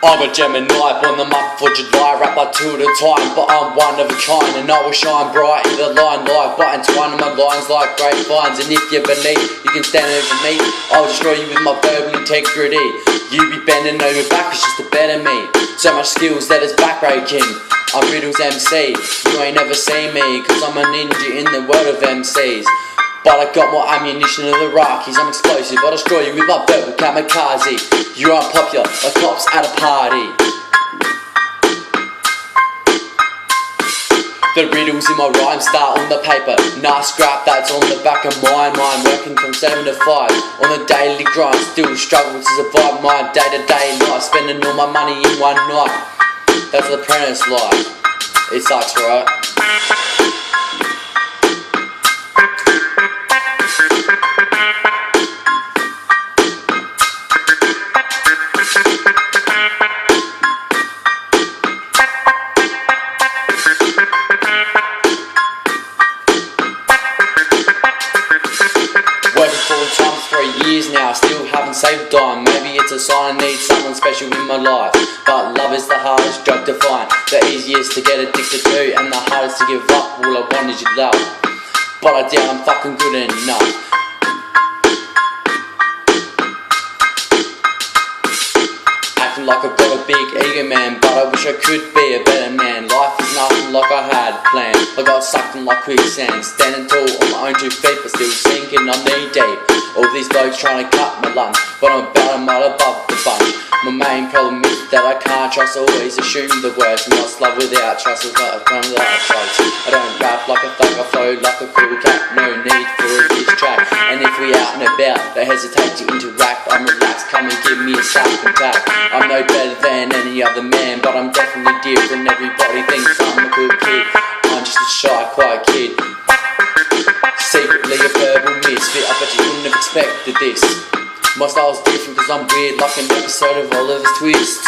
I'm a Gemini, born the month for July, rapper two at a time, but I'm one of a kind, and I will shine bright in the limelight, but entwine my lines like grapevines, and if you believe you can stand over me, I'll destroy you with my verbal integrity. You be bending over backwards just to better me, so much skills that it's backbreaking. I'm Riddles MC, you ain't never seen me, cause I'm a ninja in the world of MCs. But I got more ammunition than the Rockies. I'm explosive, I'll destroy you with my verbal kamikaze. You aren't popular, like cops at a party. The riddles in my rhymes start on the paper. Nice scrap that's on the back of my mind. Working from 7 to 5 on the daily grind. Still struggle to survive my day-to-day life. Spending all my money in one night. That's the apprentice life. It sucks, right? Working full time for 3 years now, still haven't saved a dime. Maybe it's a sign I need someone special in my life. But love is the hardest drug to find, the easiest to get addicted to, and the hardest to give up. All I want is your love, but I doubt I'm fucking good enough. Acting like I've got a big ego, man, but I wish I could be a better man. Life is nothing like I had planned. I got sucked in like quicksand, standing tall on my own 2 feet, but still sinking, I'm knee deep. All these blokes trying to cut my lunch, but I'm about a mile above the bunch. My main problem is that I can't trust, always assume the worst. Lost love without trust is like a crime that I trust. I don't rap like a thug, I flow like a cool cat. No need for a diss track, and if we out and about, don't hesitate to interact. I'm relaxed, come and give me a slap and tap. I'm no better than any other man, but I'm definitely different. Everybody thinks I'm a cool kid, I'm just a shy, quiet kid. Secretly a verbal misfit, I bet you wouldn't have expected this. My style's different cause I'm weird, like an episode of Oliver's Twist.